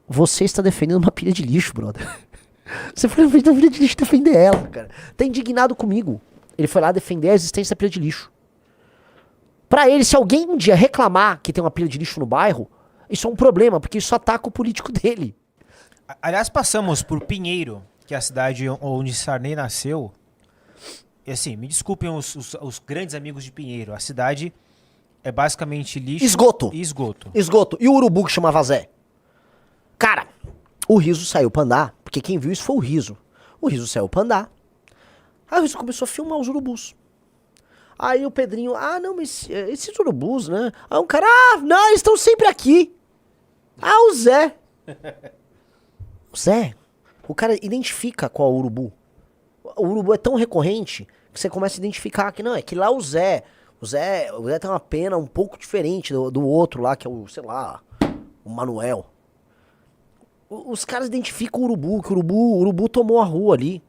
Você está defendendo uma pilha de lixo, brother. Você foi na frente da pilha de lixo defender ela, cara. Tá indignado comigo. Ele foi lá defender a existência da pilha de lixo. Pra ele, se alguém um dia reclamar que tem uma pilha de lixo no bairro, isso é um problema, porque isso ataca o político dele. Aliás, passamos por Pinheiro, que é a cidade onde Sarney nasceu. E assim, me desculpem os grandes amigos de Pinheiro. A cidade é basicamente lixo Esgoto. e esgoto. Esgoto. E o urubu que chamava Zé? Cara, o Riso saiu pra andar, porque quem viu isso foi o Riso. O Riso saiu pra andar. Aí o Riso começou a filmar os urubus. Aí o Pedrinho, não, mas esses urubus, né? Aí um cara, não, eles estão sempre aqui. O Zé. O Zé, o cara identifica qual urubu. O urubu é tão recorrente que você começa a identificar que não, é que lá o Zé tem uma pena um pouco diferente do outro lá, que é o, sei lá, o Manuel. Os caras identificam o urubu, que o urubu tomou a rua ali.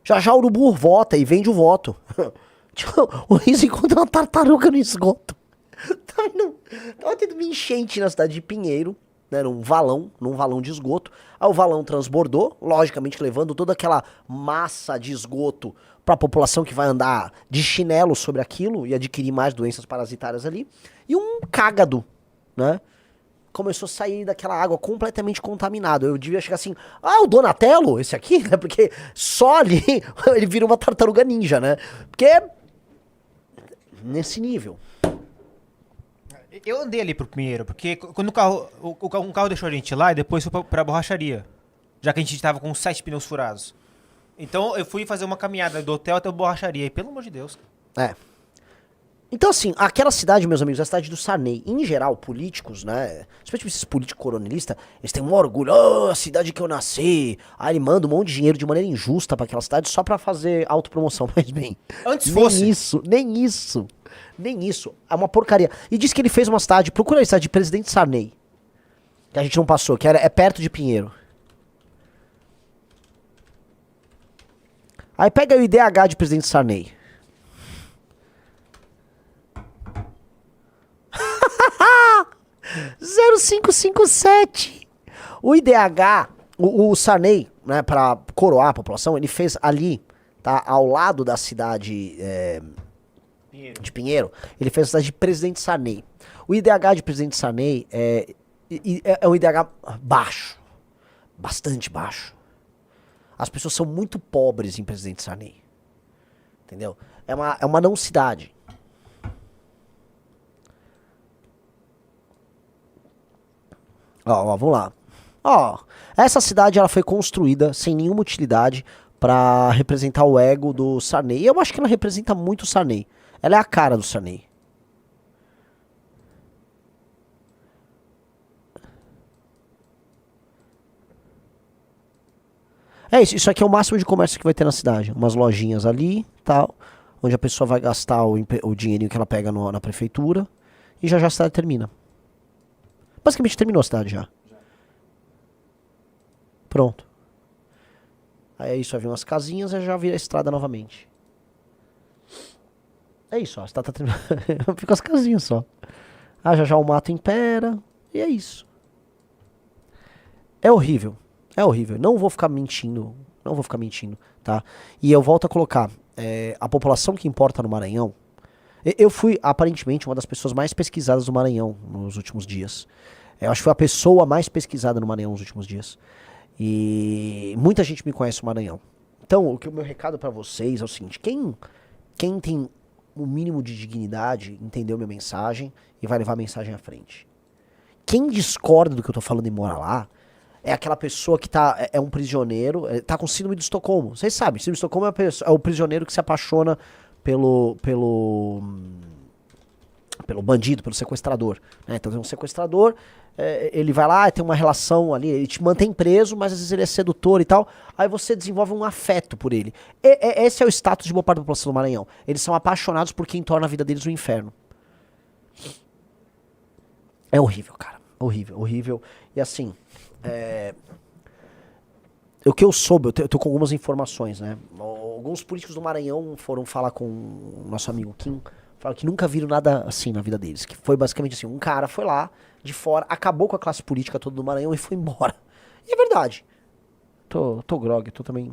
Já já o urubu vota e vende o voto. O Riso encontra uma tartaruga no esgoto. Tava tendo uma enchente na cidade de Pinheiro, né, num valão de esgoto. Aí o valão transbordou, logicamente levando toda aquela massa de esgoto pra população que vai andar de chinelo sobre aquilo e adquirir mais doenças parasitárias ali. E um cágado, né, começou a sair daquela água completamente contaminado. Eu devia chegar assim, o Donatello, esse aqui, né, porque só ali ele vira uma tartaruga ninja, né, porque nesse nível. Eu andei ali pro Pinheiro, porque quando um carro deixou a gente lá e depois foi pra borracharia. Já que a gente tava com 7 pneus furados. Então eu fui fazer uma caminhada do hotel até a borracharia. E pelo amor de Deus. É. Então, assim, aquela cidade, meus amigos, é a cidade do Sarney. Em geral, políticos, né? Especialmente esses políticos coronelistas, eles têm um orgulho. A cidade que eu nasci. Aí ele manda um monte de dinheiro de maneira injusta pra aquela cidade só pra fazer autopromoção. Mas bem, Antes fosse. Nem isso. É uma porcaria. E diz que ele fez uma cidade, procura aí, cidade de Presidente Sarney. Que a gente não passou, que é perto de Pinheiro. Aí pega aí o IDH de Presidente Sarney. Zero cinco cinco sete. O IDH, o Sarney, né, pra coroar a população, ele fez ali, tá, ao lado da cidade de Pinheiro, ele fez a cidade de Presidente Sarney. O IDH de Presidente Sarney é um IDH baixo, bastante baixo. As pessoas são muito pobres em Presidente Sarney, entendeu? É uma não cidade. Vamos lá. Essa cidade ela foi construída sem nenhuma utilidade pra representar o ego do Sarney. E eu acho que ela representa muito o Sarney. Ela é a cara do Sarney. É isso, isso aqui é o máximo de comércio que vai ter na cidade. Umas lojinhas ali, tal, onde a pessoa vai gastar o dinheirinho que ela pega na prefeitura. E já já a cidade termina. Basicamente terminou a cidade já. Pronto. Aí é isso, vai vir umas casinhas e já vira a estrada novamente. É isso, ó. A estrada tá terminando. Fica as casinhas só. Já já o mato impera. E é isso. É horrível. É horrível. Não vou ficar mentindo. Não vou ficar mentindo, tá? E eu volto a colocar. A população que importa no Maranhão. Eu fui, aparentemente, uma das pessoas mais pesquisadas do Maranhão nos últimos dias. Eu acho que foi a pessoa mais pesquisada no Maranhão nos últimos dias. E muita gente me conhece no Maranhão. Então, o meu recado pra vocês é o seguinte: quem tem o mínimo de dignidade entendeu minha mensagem e vai levar a mensagem à frente. Quem discorda do que eu tô falando e mora lá é aquela pessoa que é um prisioneiro, tá com síndrome de Estocolmo. Vocês sabem, síndrome de Estocolmo é o prisioneiro que se apaixona pelo bandido, pelo sequestrador, né? Então tem um sequestrador, ele vai lá, tem uma relação ali, ele te mantém preso, mas às vezes ele é sedutor e tal, aí você desenvolve um afeto por ele. Esse é o status de boa parte da população do Maranhão. Eles são apaixonados por quem torna a vida deles um inferno. É horrível, cara. Horrível, horrível. E assim, o que eu soube, eu tô com algumas informações, né? Alguns políticos do Maranhão foram falar com o nosso amigo Kim, falaram que nunca viram nada assim na vida deles. Que foi basicamente assim, um cara foi lá, de fora, acabou com a classe política toda do Maranhão e foi embora. E é verdade. Tô grog, tô também...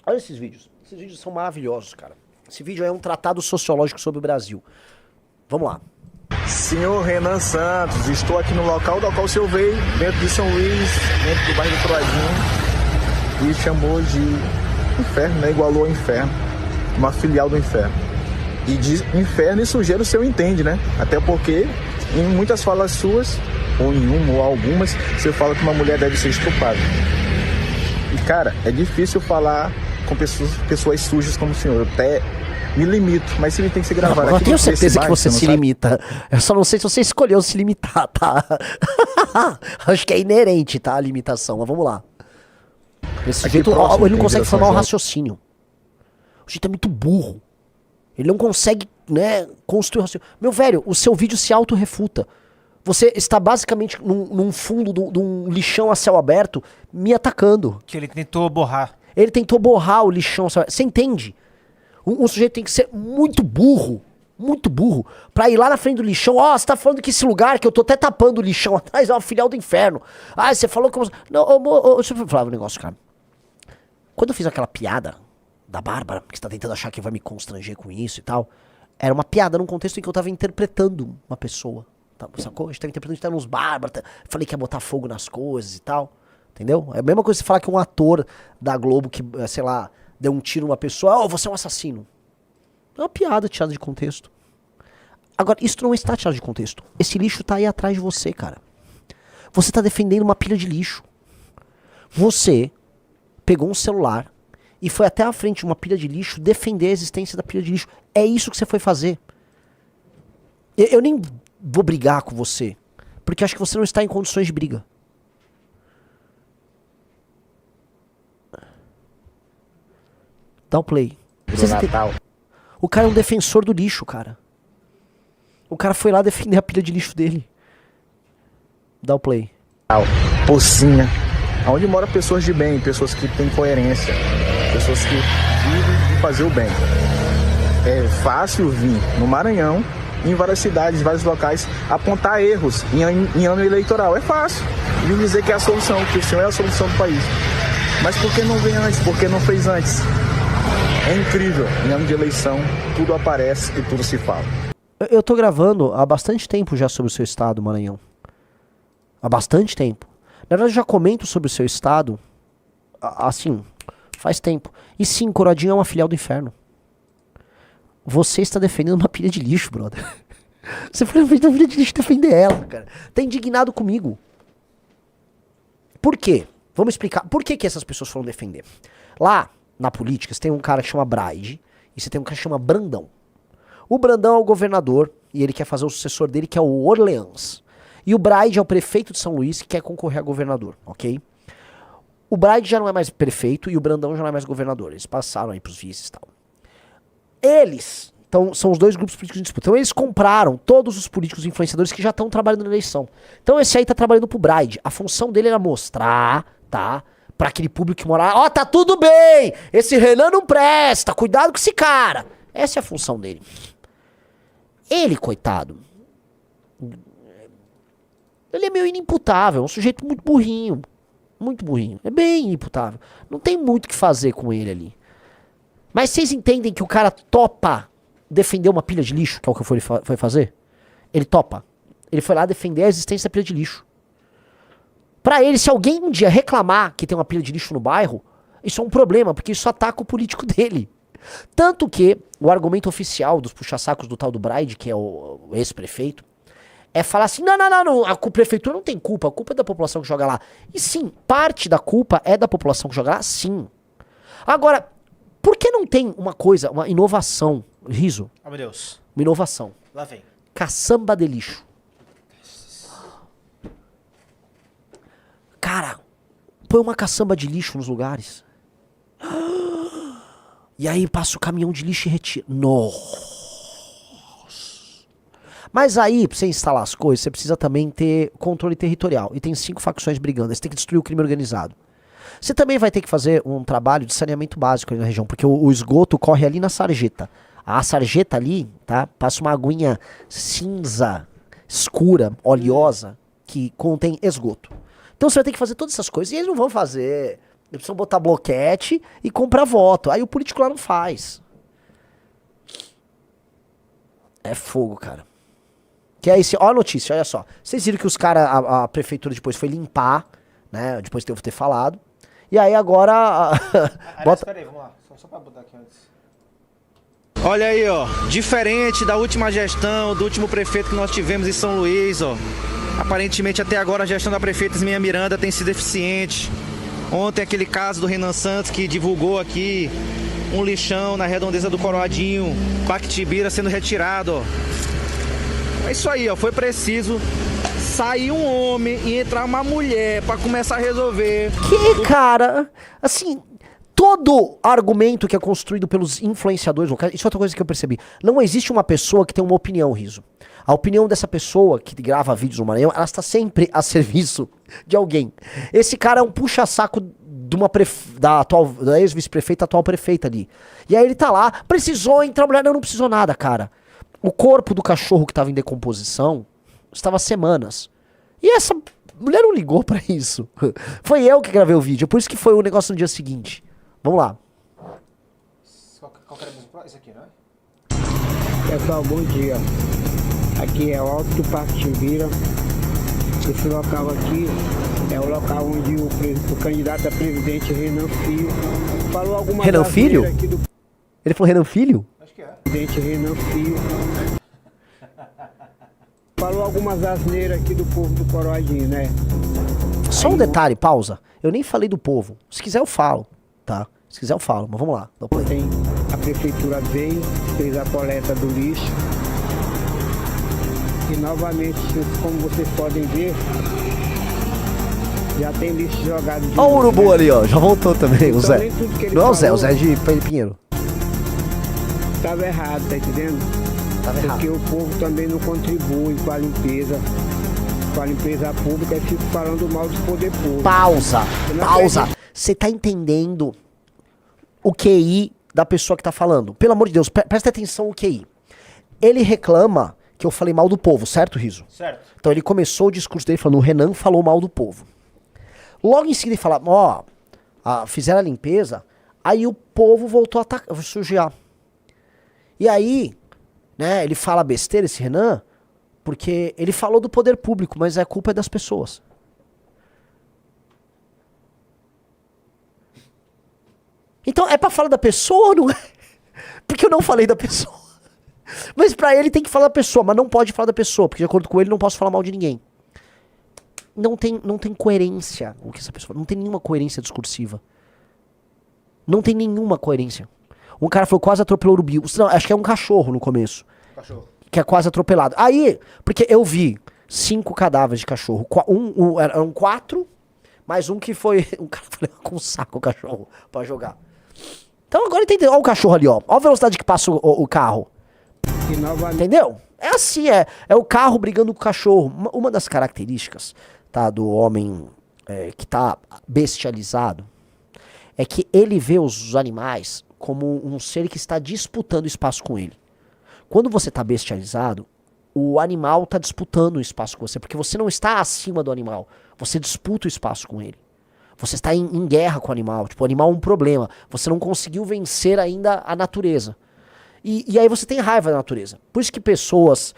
Olha esses vídeos. Esses vídeos são maravilhosos, cara. Esse vídeo é um tratado sociológico sobre o Brasil. Vamos lá. Senhor Renan Santos, estou aqui no local do qual o senhor veio, dentro de São Luís, dentro do bairro do Troadinho, e chamou de inferno, né? Igualou ao inferno, uma filial do inferno. E de inferno e sujeira o senhor entende, né? Até porque em muitas falas suas, ou em uma ou algumas, você fala que uma mulher deve ser estuprada. E cara, é difícil falar com pessoas sujas como o senhor. Eu até me limito, mas se ele tem que ser gravado. Eu tenho certeza que você não se sabe? limita. Eu só não sei se você escolheu se limitar, tá? Acho que é inerente, tá? A limitação, mas vamos lá. Esse Aqui sujeito, próximo, ele não tem consegue Vila São formar o João. raciocínio. O sujeito é muito burro. Ele não consegue, né, construir o raciocínio. Meu velho, o seu vídeo se autorrefuta. Você está basicamente num fundo de um lixão a céu aberto me atacando. Que ele tentou borrar. Ele tentou borrar o lixão a céu aberto. Você entende? Um sujeito tem que ser muito burro, pra ir lá na frente do lixão. Ó, você tá falando que esse lugar que eu tô até tapando o lixão atrás é uma filial do inferno. Ah, você falou que... Não, deixa eu falar um negócio, cara. Quando eu fiz aquela piada da Bárbara, que você tá tentando achar que vai me constranger com isso e tal, era uma piada num contexto em que eu tava interpretando uma pessoa. Tá, sacou? A gente tava interpretando que tava uns bárbaros, falei que ia botar fogo nas coisas e tal. Entendeu? É a mesma coisa que você falar que um ator da Globo que, sei lá, deu um tiro numa pessoa, oh, você é um assassino. É uma piada tirada de contexto. Agora, isso não está tirado de contexto. Esse lixo tá aí atrás de você, cara. Você tá defendendo uma pilha de lixo. Você pegou um celular e foi até a frente de uma pilha de lixo defender a existência da pilha de lixo. É isso que você foi fazer. Eu nem vou brigar com você, porque acho que você não está em condições de briga. Dá o play. O cara é um defensor do lixo, cara. O cara foi lá defender a pilha de lixo dele. Dá o play. Pocinha, onde moram pessoas de bem, pessoas que têm coerência, pessoas que vivem de fazer o bem. É fácil vir no Maranhão, em várias cidades, vários locais, apontar erros em ano eleitoral. É fácil. E dizer que é a solução, que o senhor é a solução do país. Mas por que não vem antes? Por que não fez antes? É incrível, em ano de eleição, tudo aparece e tudo se fala. Eu tô gravando há bastante tempo já sobre o seu estado, Maranhão. Há bastante tempo. Na verdade, eu já comento sobre o seu estado, assim, faz tempo. E sim, Corodinho é uma filial do inferno. Você está defendendo uma pilha de lixo, brother. Você foi na frente da pilha de lixo defender ela, cara. Tá indignado comigo. Por quê? Vamos explicar. Por que essas pessoas foram defender? Lá, na política, você tem um cara que chama Braide e você tem um cara que chama Brandão. O Brandão é o governador e ele quer fazer o sucessor dele, que é o Orleans. E o Braide é o prefeito de São Luís que quer concorrer a governador, ok? O Braide já não é mais prefeito e o Brandão já não é mais governador. Eles passaram aí pros vices e tal. Eles, então, são os dois grupos políticos em disputa. Então eles compraram todos os políticos influenciadores que já estão trabalhando na eleição. Então esse aí tá trabalhando pro Braide. A função dele era mostrar, tá? Pra aquele público que mora lá, ó, tá tudo bem! Esse Renan não presta, cuidado com esse cara! Essa é a função dele. Ele, coitado, ele é meio inimputável, é um sujeito muito burrinho. Muito burrinho. É bem inimputável. Não tem muito o que fazer com ele ali. Mas vocês entendem que o cara topa defender uma pilha de lixo, que é o que foi fazer? Ele topa. Ele foi lá defender a existência da pilha de lixo. Pra ele, se alguém um dia reclamar que tem uma pilha de lixo no bairro, isso é um problema, porque isso ataca o político dele. Tanto que o argumento oficial dos puxa-sacos do tal do Braide, que é o ex-prefeito, é falar assim, não, a prefeitura não tem culpa, a culpa é da população que joga lá. E sim, parte da culpa é da população que joga lá, sim. Agora, por que não tem uma coisa, uma inovação, Riso? Oh, meu Deus. Uma inovação. Lá vem. Caçamba de lixo. Cara, põe uma caçamba de lixo nos lugares. E aí passa o caminhão de lixo e retira. Nossa. Mas aí, pra você instalar as coisas, você precisa também ter controle territorial. E tem 5 facções brigando. Você tem que destruir o crime organizado. Você também vai ter que fazer um trabalho de saneamento básico ali na região, porque o esgoto corre ali na sarjeta. A sarjeta ali, tá? Passa uma aguinha cinza, escura, oleosa, que contém esgoto. Então você vai ter que fazer todas essas coisas. E eles não vão fazer. Eles precisam botar bloquete e comprar voto. Aí o político lá não faz. É fogo, cara. Que é esse. Ó a notícia, olha só. Vocês viram que os caras, a prefeitura depois foi limpar, né? Depois de eu ter falado. E aí agora. Aliás, peraí, vamos lá. Só pra botar aqui antes. Olha aí, ó, diferente da última gestão, do último prefeito que nós tivemos em São Luís, ó. Aparentemente até agora a gestão da prefeita Isminha Miranda tem sido eficiente. Ontem aquele caso do Renan Santos que divulgou aqui um lixão na redondeza do Coroadinho, Pactibira sendo retirado, ó. É isso aí, ó, foi preciso sair um homem e entrar uma mulher pra começar a resolver. Que, cara? Assim, todo argumento que é construído pelos influenciadores locais, isso é outra coisa que eu percebi. Não existe uma pessoa que tem uma opinião, Riso. A opinião dessa pessoa que grava vídeos no Maranhão, ela está sempre a serviço de alguém. Esse cara é um puxa-saco de uma da ex-vice-prefeita, atual prefeita ali. E aí ele tá lá, precisou entrar mulher. Não precisou nada, cara. O corpo do cachorro que estava em decomposição estava há semanas. E essa mulher não ligou pra isso. Foi eu que gravei o vídeo, por isso que foi o negócio no dia seguinte. Vamos lá. Qual que era mesmo? Esse aqui, não é? Pessoal, bom dia. Aqui é o Alto do Pactibira. Esse local aqui é o local onde o candidato a presidente Renan Filho falou algumas Renan Filho? Aqui do Ele falou Renan Filho? Acho que é. presidente Renan Filho. Falou algumas asneiras aqui do povo do Coroadinho, né? Só um detalhe, pausa. Eu nem falei do povo. Se quiser eu falo, tá? Se quiser eu falo, mas vamos lá. Dá o play. Ontem a prefeitura veio, fez a coleta do lixo. E novamente, como vocês podem ver, já tem lixo jogado de Ó o novo, urubu né? ali, ó. Já voltou também, o Então, Zé. nem tudo que ele Não é o Zé, falou o Zé de Pinheiro. Estava errado, tá entendendo? Tava errado. Porque o povo também não contribui com a limpeza pública e fica falando mal do poder público. Pausa, Eu não pausa. acredito. Você tá entendendo o QI da pessoa que tá falando? Pelo amor de Deus, presta atenção o QI. Ele reclama que eu falei mal do povo, certo, Riso? Certo. Então ele começou o discurso dele falando, o Renan falou mal do povo. Logo em seguida ele fala, ó, fizeram a limpeza, aí o povo voltou a sujar. E aí, né, ele fala besteira, esse Renan, porque ele falou do poder público, mas a culpa é das pessoas. Então é pra falar da pessoa ou não é? Porque eu não falei da pessoa. Mas pra ele tem que falar da pessoa, mas não pode falar da pessoa, porque de acordo com ele não posso falar mal de ninguém. Não tem coerência o que essa pessoa, não tem nenhuma coerência discursiva. Não tem nenhuma coerência. Um cara falou quase atropelou o urubu. Não, acho que é um cachorro no começo. Cachorro. Que é quase atropelado. Aí, porque eu vi 5 cadáveres de cachorro. Eram 4, mais um que foi. Um cara foi levar com um saco o cachorro pra jogar. Então agora entendeu. Olha o cachorro ali, ó. Olha a velocidade que passa o carro. E novamente, Entendeu? É assim, é o carro brigando com o cachorro. Uma das características, tá, do homem que tá bestializado é que ele vê os animais como um ser que está disputando espaço com ele. Quando você tá bestializado, o animal tá disputando o espaço com você, porque você não está acima do animal, você disputa o espaço com ele. Você está em guerra com o animal, tipo, o animal é um problema, você não conseguiu vencer ainda a natureza. E aí você tem raiva da natureza. Por isso que pessoas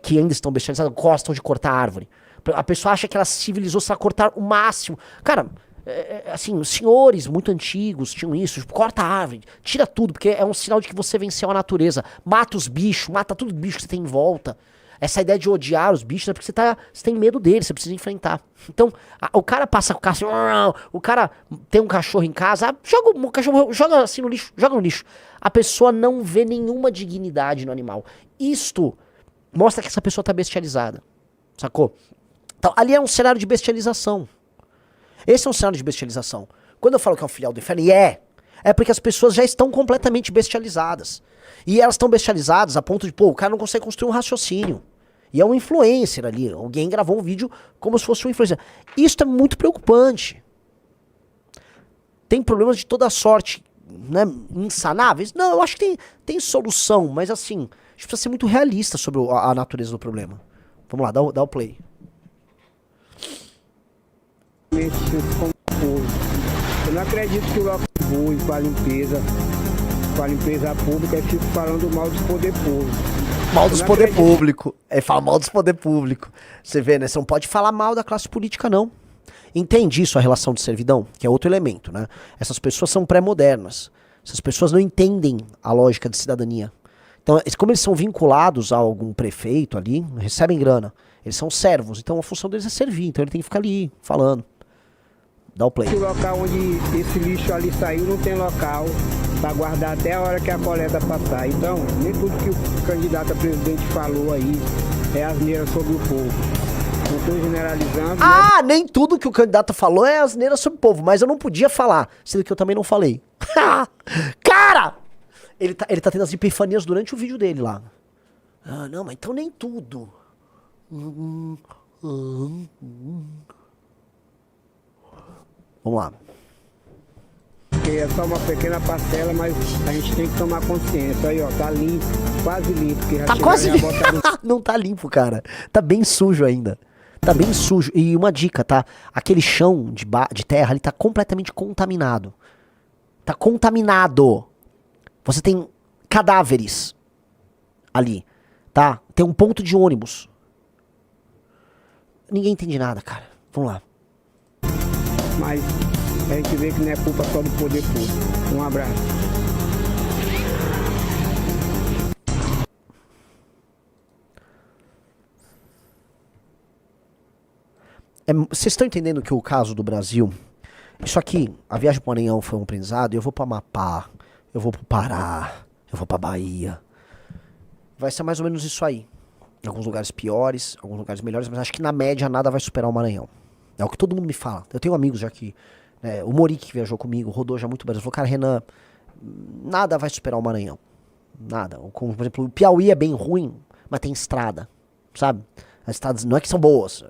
que ainda estão bestializadas gostam de cortar árvore. A pessoa acha que ela se civilizou a cortar o máximo. Cara, assim, os senhores muito antigos tinham isso. Tipo, corta a árvore, tira tudo, porque é um sinal de que você venceu a natureza. Mata os bichos, mata tudo bicho que você tem em volta. Essa ideia de odiar os bichos é porque você tem medo deles, você precisa enfrentar. Então, o cara passa com o carro assim, o cara tem um cachorro em casa, joga o cachorro, joga assim no lixo, joga no lixo. A pessoa não vê nenhuma dignidade no animal. Isto mostra que essa pessoa tá bestializada, sacou? Então, ali é um cenário de bestialização. Esse é um cenário de bestialização. Quando eu falo que é um filial do inferno, e é porque as pessoas já estão completamente bestializadas. E elas estão bestializadas a ponto de, pô, o cara não consegue construir um raciocínio. E é um influencer ali. Alguém gravou um vídeo como se fosse um influencer. Isso é muito preocupante. Tem problemas de toda sorte né, insanáveis? Não, eu acho que tem solução, mas assim, a gente precisa ser muito realista sobre a natureza do problema. Vamos lá, dá o play. Eu não acredito que o local voe com a limpeza pública e fico falando mal dos poder público. Mal dos poder público. É, fala mal dos poder público. Você vê, né? Você não pode falar mal da classe política, não. Entende isso, a relação de servidão? Que é outro elemento, né? Essas pessoas são pré-modernas. Essas pessoas não entendem a lógica de cidadania. Então, como eles são vinculados a algum prefeito ali, recebem grana. Eles são servos, então a função deles é servir. Então ele tem que ficar ali, falando. Dá o play. O local onde esse lixo ali saiu não tem local para guardar até a hora que a coleta passar. Então, nem tudo que o candidato a presidente falou aí é asneira sobre o povo. Não estou generalizando. Ah, nem tudo que o candidato falou é asneira sobre o povo, mas eu não podia falar, sendo que eu também não falei. Cara! Ele tá tendo as epifanias durante o vídeo dele lá. Ah, não, mas então nem tudo. Vamos lá. Porque é só uma pequena parcela, mas a gente tem que tomar consciência. Aí, ó, tá limpo, quase limpo. Que já Tá quase chegaram limpo. a botar no... Não tá limpo, cara. Tá bem sujo ainda. Tá bem sujo. E uma dica, tá? Aquele chão de terra, ele tá completamente contaminado. Tá contaminado. Você tem cadáveres ali, tá? Tem um ponto de ônibus. Ninguém entende nada, cara. Vamos lá. Mas a gente vê que não é culpa só do poder público. Um abraço. Vocês estão entendendo que o caso do Brasil... Isso aqui, a viagem pro Maranhão foi um aprendizado. Eu vou pro Amapá, eu vou pro Pará, eu vou pra Bahia. Vai ser mais ou menos isso aí. Em alguns lugares piores, alguns lugares melhores, mas acho que na média nada vai superar o Maranhão. É o que todo mundo me fala. Eu tenho amigos já que... Né, o Morique que viajou comigo, rodou já muito Brasil. Falou, cara, Renan, nada vai superar o Maranhão. Nada. Como, por exemplo, o Piauí é bem ruim, mas tem estrada, sabe? As estradas não é que são boas,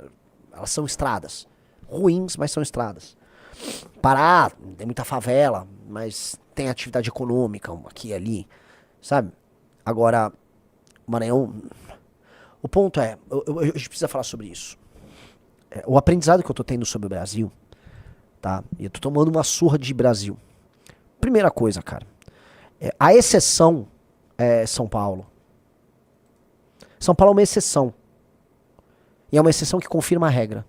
elas são estradas. Ruins, mas são estradas. Pará, tem muita favela, mas tem atividade econômica aqui e ali, sabe? Agora, o Maranhão... O ponto é, a gente precisa falar sobre isso. O aprendizado que eu tô tendo sobre o Brasil, tá? E eu tô tomando uma surra de Brasil. Primeira coisa, cara. A exceção é São Paulo. São Paulo é uma exceção. E é uma exceção que confirma a regra.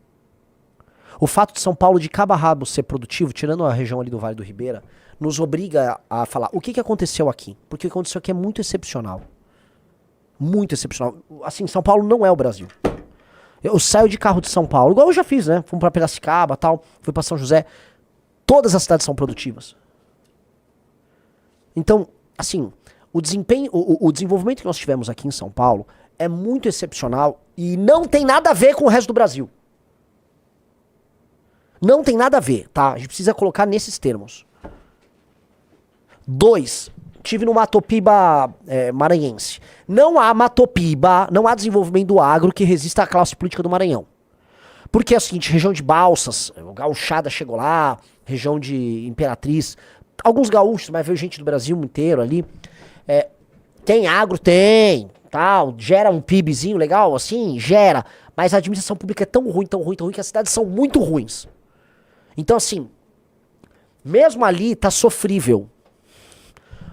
O fato de São Paulo de cabo a rabo ser produtivo, tirando a região ali do Vale do Ribeira, nos obriga a falar o que aconteceu aqui. Porque o que aconteceu aqui é muito excepcional. Muito excepcional. Assim, São Paulo não é o Brasil. Eu saio de carro de São Paulo, igual eu já fiz, né? Fui pra Piracicaba, tal, fui pra São José. Todas as cidades são produtivas. Então, assim, o desempenho, o desenvolvimento que nós tivemos aqui em São Paulo é muito excepcional e não tem nada a ver com o resto do Brasil. Não tem nada a ver, tá? A gente precisa colocar nesses termos. 2. Tive no Matopiba maranhense. Não há Matopiba, não há desenvolvimento do agro que resista à classe política do Maranhão. Porque é o seguinte, região de Balsas, o Gauchada chegou lá, região de Imperatriz, alguns gaúchos, mas veio gente do Brasil inteiro ali. Tem agro? Tem, tal, gera um PIBzinho legal, assim, gera. Mas a administração pública é tão ruim, tão ruim, tão ruim, que as cidades são muito ruins. Então, assim, mesmo ali tá sofrível.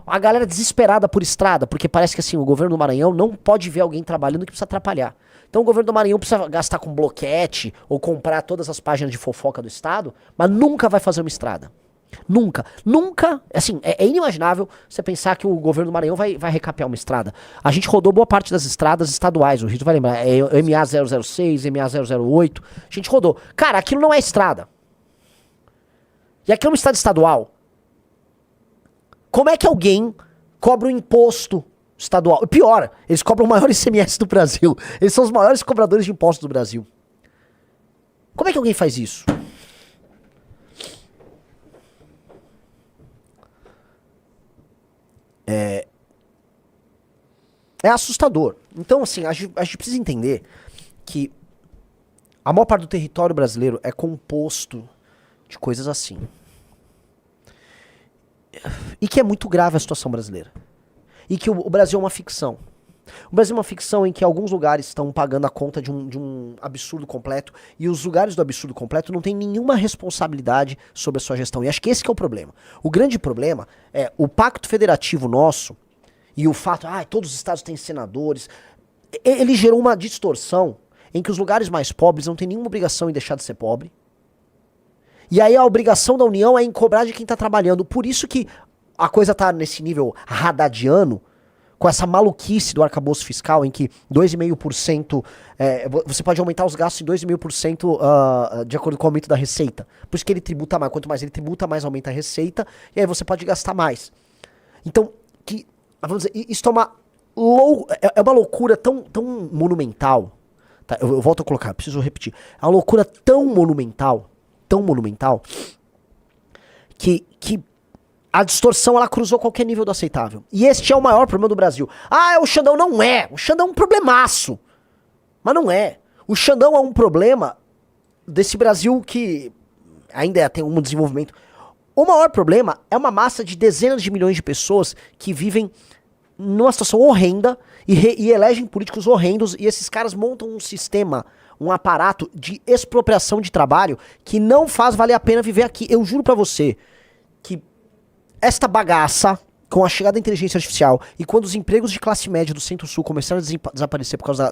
A galera desesperada por estrada, porque parece que assim, o governo do Maranhão não pode ver alguém trabalhando que precisa atrapalhar. Então o governo do Maranhão precisa gastar com bloquete ou comprar todas as páginas de fofoca do estado, mas nunca vai fazer uma estrada. Nunca. Nunca, assim, é inimaginável você pensar que o governo do Maranhão vai recapear uma estrada. A gente rodou boa parte das estradas estaduais, o Rio vai lembrar, MA006, MA008, a gente rodou. Cara, aquilo não é estrada. E aquilo é uma estrada estadual. Como é que alguém cobra um imposto estadual? Pior, eles cobram o maior ICMS do Brasil. Eles são os maiores cobradores de impostos do Brasil. Como é que alguém faz isso? É assustador. Então, assim, a gente precisa entender que a maior parte do território brasileiro é composto de coisas assim. E que é muito grave a situação brasileira. E que o Brasil é uma ficção. O Brasil é uma ficção em que alguns lugares estão pagando a conta de um absurdo completo e os lugares do absurdo completo não têm nenhuma responsabilidade sobre a sua gestão. E acho que esse que é o problema. O grande problema é o pacto federativo nosso e o fato, todos os estados têm senadores, ele gerou uma distorção em que os lugares mais pobres não têm nenhuma obrigação em deixar de ser pobre. E aí a obrigação da União é em cobrar de quem está trabalhando. Por isso que a coisa está nesse nível haddadiano, com essa maluquice do arcabouço fiscal, em que 2,5%, você pode aumentar os gastos em 2,5% de acordo com o aumento da receita. Por isso que ele tributa mais. Quanto mais ele tributa, mais aumenta a receita, e aí você pode gastar mais. Então, vamos dizer, isso é uma loucura tão monumental. Tá? Eu volto a colocar, preciso repetir. É uma loucura tão monumental, que a distorção, ela cruzou qualquer nível do aceitável. E este é o maior problema do Brasil. O Xandão não é. O Xandão é um problemaço. Mas não é. O Xandão é um problema desse Brasil que ainda tem um desenvolvimento. O maior problema é uma massa de dezenas de milhões de pessoas que vivem numa situação horrenda e elegem políticos horrendos, e esses caras montam um sistema, um aparato de expropriação de trabalho que não faz valer a pena viver aqui. Eu juro pra você que esta bagaça, com a chegada da inteligência artificial e quando os empregos de classe média do Centro-Sul começaram a desaparecer por causa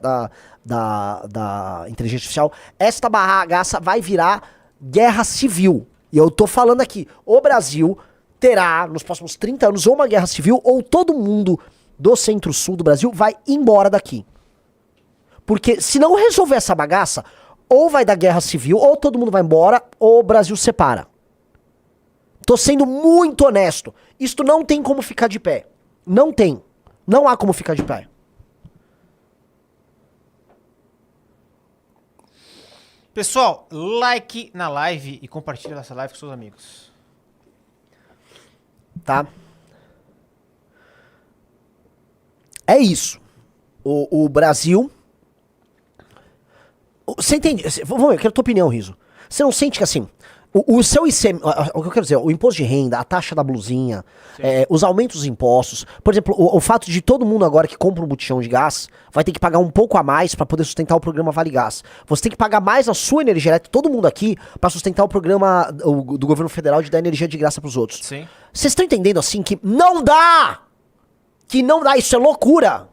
da inteligência artificial, esta bagaça vai virar guerra civil. E eu tô falando aqui, o Brasil terá, nos próximos 30 anos, ou uma guerra civil, ou todo mundo do Centro-Sul do Brasil vai embora daqui. Porque se não resolver essa bagaça, ou vai dar guerra civil, ou todo mundo vai embora, ou o Brasil separa. Tô sendo muito honesto. Isto não tem como ficar de pé. Não tem. Não há como ficar de pé. Pessoal, like na live e compartilha essa live com seus amigos. Tá? É isso. O Brasil... Você entende? Vamos ver, eu quero a tua opinião, Riso. Você não sente que assim... O seu ICM, o que eu quero dizer, o imposto de renda, a taxa da blusinha, os aumentos dos impostos, por exemplo, o fato de todo mundo agora que compra um botijão de gás vai ter que pagar um pouco a mais para poder sustentar o programa Vale Gás. Você tem que pagar mais a sua energia elétrica, todo mundo aqui, para sustentar o programa do governo federal de dar energia de graça pros outros. Sim. Vocês estão entendendo assim que não dá! Que não dá, isso é loucura!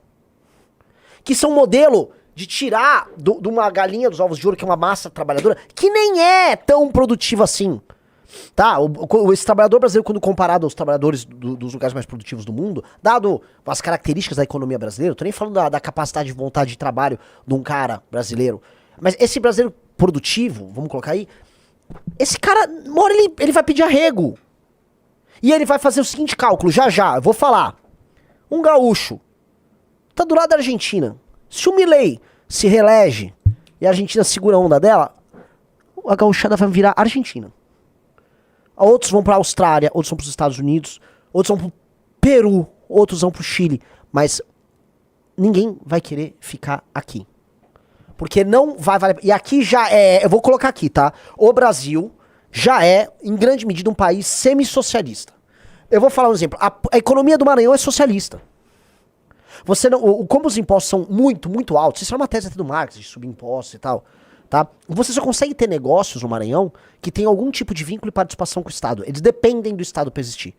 Que isso é um modelo de tirar de uma galinha dos ovos de ouro, que é uma massa trabalhadora, que nem é tão produtiva assim. Tá? Esse trabalhador brasileiro, quando comparado aos trabalhadores dos lugares mais produtivos do mundo, dado as características da economia brasileira, eu tô nem falando da capacidade de vontade de trabalho de um cara brasileiro, mas esse brasileiro produtivo, vamos colocar aí, esse cara, uma hora ele vai pedir arrego. E ele vai fazer o seguinte cálculo, já, eu vou falar. Um gaúcho tá do lado da Argentina. Se o Milei se reelege e a Argentina segura a onda dela, a gauchada vai virar Argentina. Outros vão pra Austrália, outros vão pros Estados Unidos, outros vão pro Peru, outros vão pro Chile. Mas ninguém vai querer ficar aqui. Porque não vai valer... E aqui já é... Eu vou colocar aqui, tá? O Brasil já é, em grande medida, um país semi-socialista. Eu vou falar um exemplo. A economia do Maranhão é socialista. Você não, como os impostos são muito, muito altos, isso é uma tese até do Marx, de subir impostos e tal, tá? Você só consegue ter negócios no Maranhão que tem algum tipo de vínculo e participação com o Estado. Eles dependem do Estado para existir.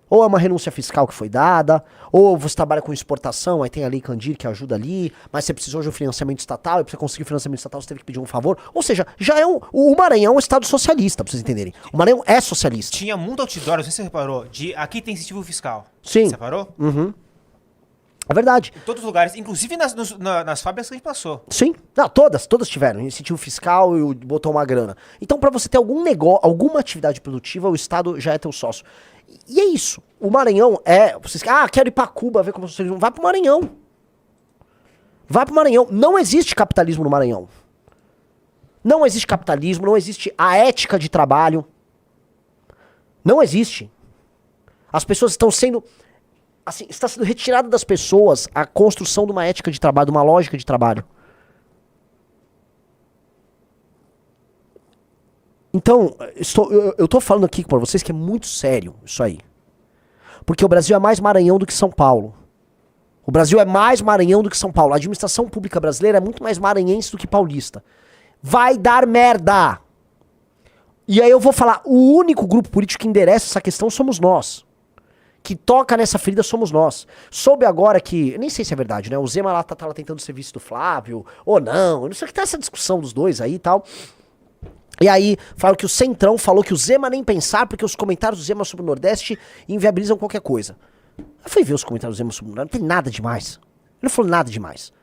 Ou é uma renúncia fiscal que foi dada, ou você trabalha com exportação, aí tem a Lei Candir que ajuda ali, mas você precisou de um financiamento estatal, e para você conseguir o financiamento estatal você teve que pedir um favor. Ou seja, já é o Maranhão é um Estado socialista, pra vocês entenderem. O Maranhão é socialista. Tinha muito outdoor, não sei se você reparou, de aqui tem incentivo fiscal. Sim. Você reparou? Uhum. É verdade. Em todos os lugares, inclusive nas fábricas que a gente passou. Sim. Não, todas tiveram. Incentivo fiscal e botou uma grana. Então, pra você ter algum negócio, alguma atividade produtiva, o Estado já é teu sócio. E é isso. O Maranhão é... Vocês, quero ir pra Cuba ver como vocês... Vai pro Maranhão. Vai pro Maranhão. Não existe capitalismo no Maranhão. Não existe capitalismo, não existe a ética de trabalho. Não existe. As pessoas estão sendo... Assim, está sendo retirada das pessoas a construção de uma ética de trabalho, de uma lógica de trabalho. Então, eu tô falando aqui pra vocês que é muito sério isso aí. Porque o Brasil é mais Maranhão do que São Paulo. O Brasil é mais Maranhão do que São Paulo. A administração pública brasileira é muito mais maranhense do que paulista. Vai dar merda! E aí eu vou falar, o único grupo político que endereça essa questão somos nós. Que toca nessa ferida somos nós. Soube agora que, nem sei se é verdade, né? O Zema lá tá tentando o serviço do Flávio, ou não. Eu não sei o que tá essa discussão dos dois aí e tal. E aí, falaram que o Centrão falou que o Zema nem pensar, porque os comentários do Zema sobre o Nordeste inviabilizam qualquer coisa. Eu fui ver os comentários do Zema sobre o Nordeste, não tem nada demais. Ele não falou nada demais.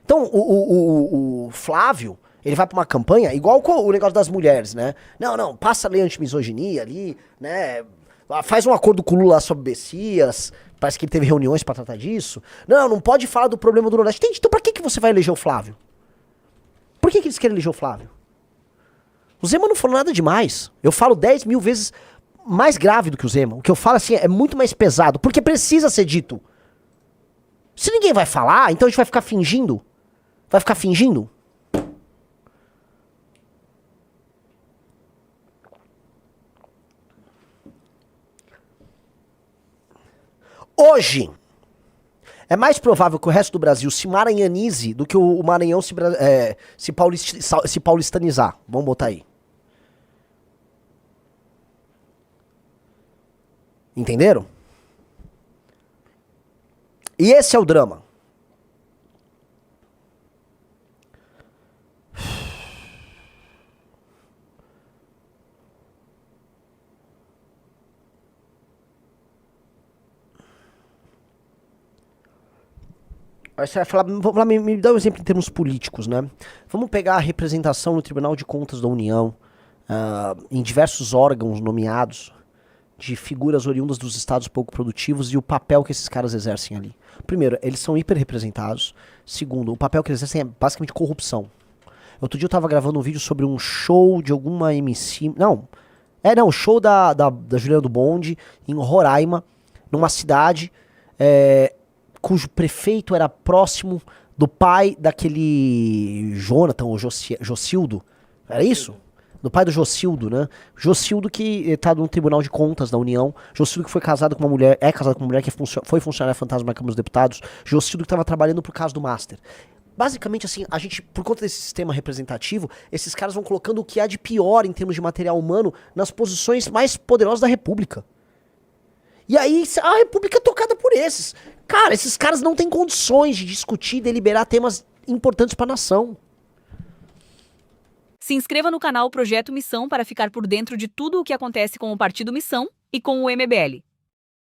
Então, o Flávio, ele vai pra uma campanha, igual com o negócio das mulheres, né? Não, passa a lei anti-misoginia ali, né? Faz um acordo com o Lula sobre Bessias, parece que ele teve reuniões pra tratar disso. Não pode falar do problema do Nordeste. Então pra que você vai eleger o Flávio? Por que eles querem eleger o Flávio? O Zema não falou nada demais. Eu falo 10 mil vezes mais grave do que o Zema. O que eu falo assim é muito mais pesado, porque precisa ser dito. Se ninguém vai falar, então a gente vai ficar fingindo. Vai ficar fingindo? Hoje, é mais provável que o resto do Brasil se maranhanize do que o Maranhão se paulistanizar. Vamos botar aí. Entenderam? E esse é o drama. Aí você vai falar, me dá um exemplo em termos políticos, né? Vamos pegar a representação no Tribunal de Contas da União, em diversos órgãos nomeados, de figuras oriundas dos estados pouco produtivos e o papel que esses caras exercem ali. Primeiro, eles são hiperrepresentados. Segundo, o papel que eles exercem é basicamente corrupção. Outro dia eu tava gravando um vídeo sobre um show de alguma MC... Não, show da Juliana do Bonde, em Roraima, numa cidade cujo prefeito era próximo do pai daquele Jonathan, ou Jocildo. Era isso? Do pai do Jocildo, né? Jocildo que tá no Tribunal de Contas da União. Jocildo que foi casado com uma mulher, é casado com uma mulher que foi funcionária fantasma na Câmara dos Deputados. Jocildo que estava trabalhando pro caso do Master. Basicamente, assim, a gente, por conta desse sistema representativo, esses caras vão colocando o que há de pior em termos de material humano nas posições mais poderosas da República. E aí, a República é tocada por esses. Cara, esses caras não têm condições de discutir e deliberar temas importantes pra nação. Se inscreva no canal Projeto Missão para ficar por dentro de tudo o que acontece com o Partido Missão e com o MBL.